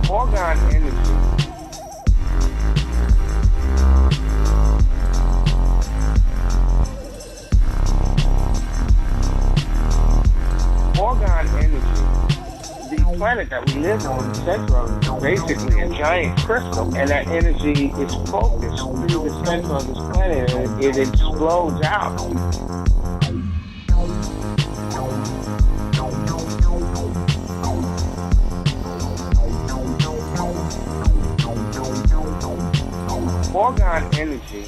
Orgone energy Orgone energy, the planet that we live on, the center of, is basically a giant crystal, and that energy is focused through the center of this planet, and it explodes out. Orgone energy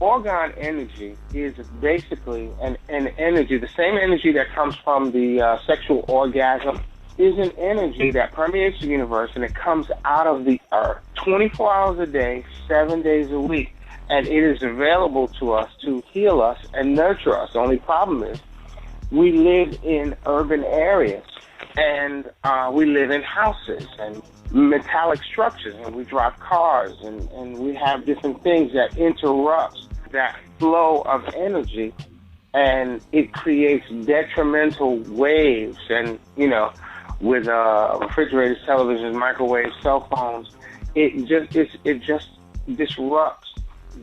Orgone energy is basically an energy, the same energy that comes from the sexual orgasm is an energy that permeates the universe, and it comes out of the earth 24 hours a day, 7 days a week. And it is available to us to heal us and nurture us. The only problem is we live in urban areas, and we live in houses and metallic structures, and we drive cars, and we have different things that interrupt that flow of energy, and it creates detrimental waves. And, you know, with refrigerators, televisions, microwaves, cell phones, it just disrupts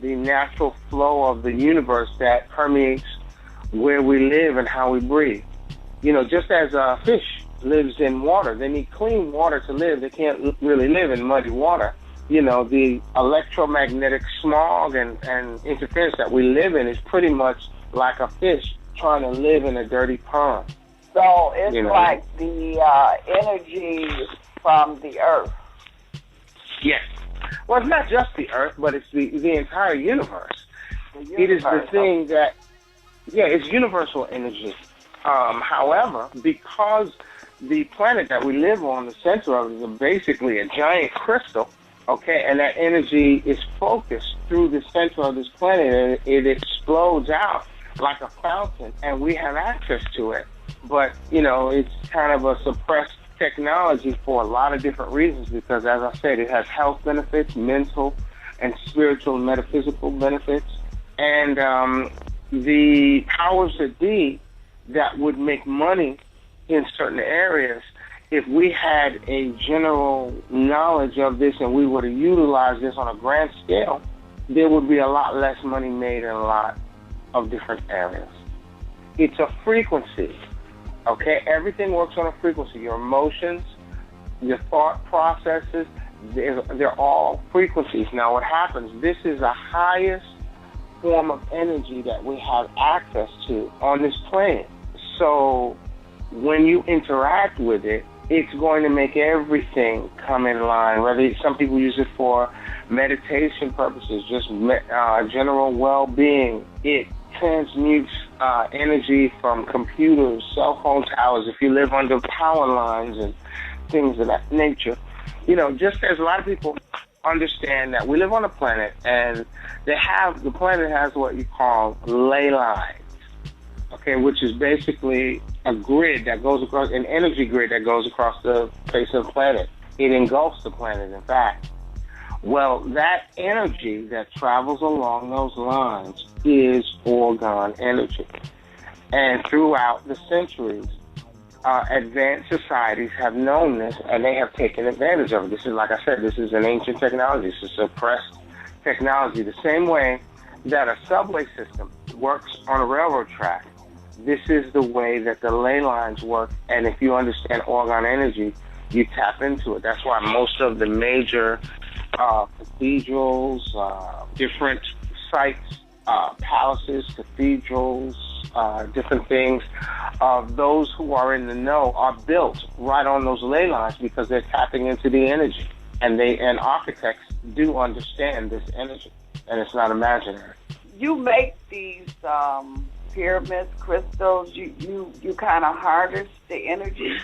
the natural flow of the universe that permeates where we live and how we breathe. You know, just as a fish lives in water, they need clean water to live. They can't really live in muddy water. You know, the electromagnetic smog and interference that we live in is pretty much like a fish trying to live in a dirty pond. So it's like the energy from the earth. Yes. Well, it's not just the earth, but it's the entire universe. It is the thing that, it's universal energy. However, because the planet that we live on, the center of it, is basically a giant crystal, okay, and that energy is focused through the center of this planet, and it explodes out like a fountain, and we have access to it. But, you know, it's kind of a suppressed technology for a lot of different reasons, because, as I said, it has health benefits, mental and spiritual and metaphysical benefits, and the powers that be that would make money in certain areas, if we had a general knowledge of this and we were to utilize this on a grand scale, there would be a lot less money made in a lot of different areas. It's a frequency. Okay, everything works on a frequency. Your emotions, your thought processes, they're all frequencies. Now what happens, this is the highest form of energy that we have access to on this planet. So when you interact with it, it's going to make everything come in line. Whether some people use it for meditation purposes, just general well-being, it transmutes energy from computers, cell phone towers, if you live under power lines and things of that nature. You know, just as a lot of people understand that we live on a planet, and the planet has what you call ley lines, okay, which is basically a grid that goes across, an energy grid that goes across the face of the planet. It engulfs the planet, in fact. Well, that energy that travels along those lines is orgone energy. And throughout the centuries, advanced societies have known this, and they have taken advantage of it. This is, like I said, this is an ancient technology. It's a suppressed technology. The same way that a subway system works on a railroad track, this is the way that the ley lines work. And if you understand orgone energy, you tap into it. That's why most of the major cathedrals, different sites, palaces, cathedrals, different things, those who are in the know are built right on those ley lines because they're tapping into the energy. And architects do understand this energy, and it's not imaginary. You make these pyramids, crystals, you kind of harness the energy?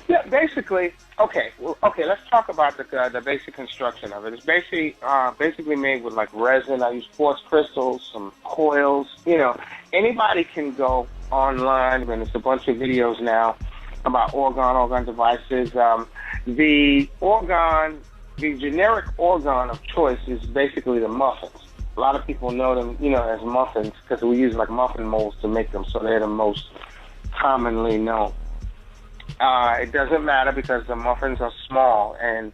Yeah, basically, let's talk about the basic construction of it. It's basically made with like resin. I use quartz crystals, some coils. Anybody can go online, and there's a bunch of videos now about orgone devices. The generic orgone of choice is basically the muffins. A lot of people know them, as muffins because we use like muffin molds to make them, so they're the most commonly known. It doesn't matter because the muffins are small, and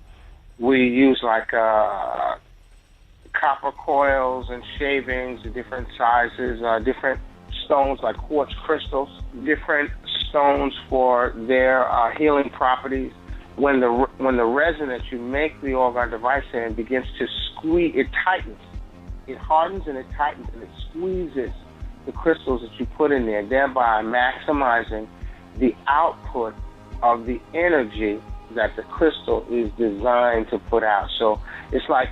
we use like copper coils and shavings, different sizes, different stones like quartz crystals, different stones for their healing properties. When the resin that you make the orgone device in begins to squeeze, it tightens. It hardens and it tightens and it squeezes the crystals that you put in there, thereby maximizing the output of the energy that the crystal is designed to put out. So it's like,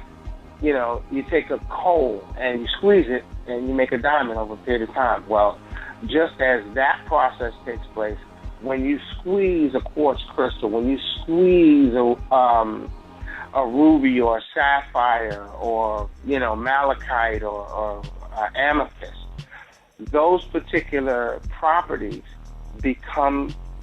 you take a coal and you squeeze it and you make a diamond over a period of time. Well, just as that process takes place, when you squeeze a quartz crystal, when you squeeze a ruby or a sapphire or, malachite or amethyst, those particular properties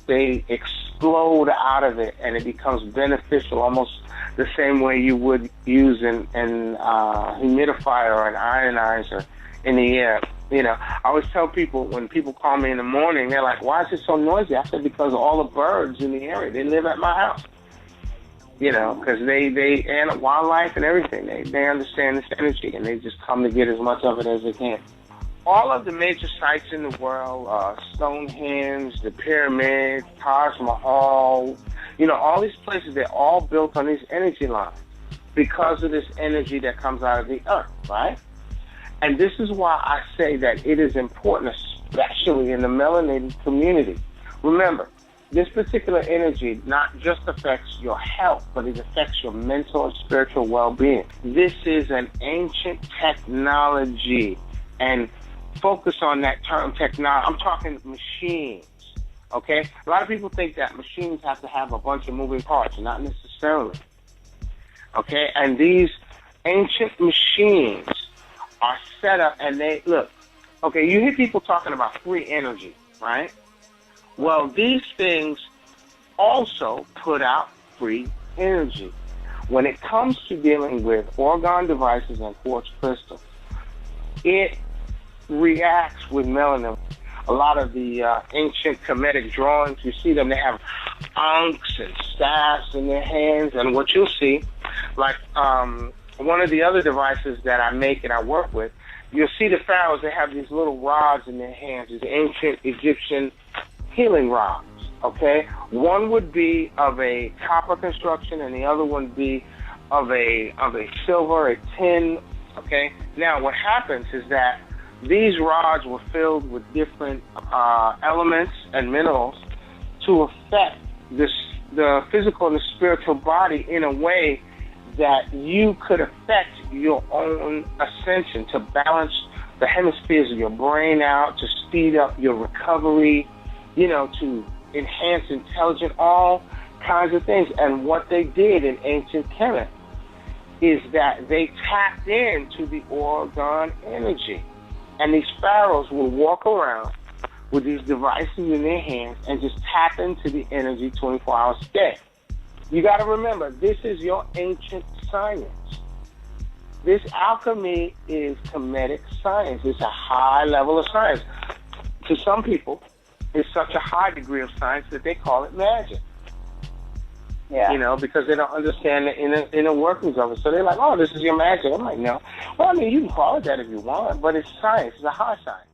they explode out of it, and it becomes beneficial almost the same way you would use an humidifier or an ionizer in the air. I always tell people, when people call me in the morning, they're like, why is it so noisy? I said, because all the birds in the area, they live at my house. Because they and wildlife and everything, they understand this energy, and they just come to get as much of it as they can. All of the major sites in the world, Stonehenge, the pyramids, Taj Mahal, all these places, they're all built on these energy lines because of this energy that comes out of the earth, right? And this is why I say that it is important, especially in the melanated community. Remember, this particular energy not just affects your health, but it affects your mental and spiritual well-being. This is an ancient technology, and focus on that term technology. I'm talking machines, okay? A lot of people think that machines have to have a bunch of moving parts, not necessarily, okay? And these ancient machines are set up, and you hear people talking about free energy, right? Well, these things also put out free energy. When it comes to dealing with orgone devices and quartz crystals, it reacts with melanin. A lot of the ancient Kemetic drawings, you see them, they have ankhs and staffs in their hands, and what you'll see, like one of the other devices that I make and I work with, you'll see the pharaohs, they have these little rods in their hands, these ancient Egyptian healing rods, okay? One would be of a copper construction, and the other one would be of a silver, a tin, okay? Now, what happens is that these rods were filled with different elements and minerals to affect the physical and the spiritual body in a way that you could affect your own ascension, to balance the hemispheres of your brain out, to speed up your recovery, to enhance intelligence, all kinds of things. And what they did in ancient Kemet is that they tapped into the orgone energy. And these pharaohs will walk around with these devices in their hands and just tap into the energy 24 hours a day. You got to remember, this is your ancient science. This alchemy is Kemetic science. It's a high level of science. To some people, it's such a high degree of science that they call it magic. Yeah. Because they don't understand the inner workings of it. So they're like, oh, this is your magic. I'm like, no. Well, you can call it that if you want, but it's science. It's a high science.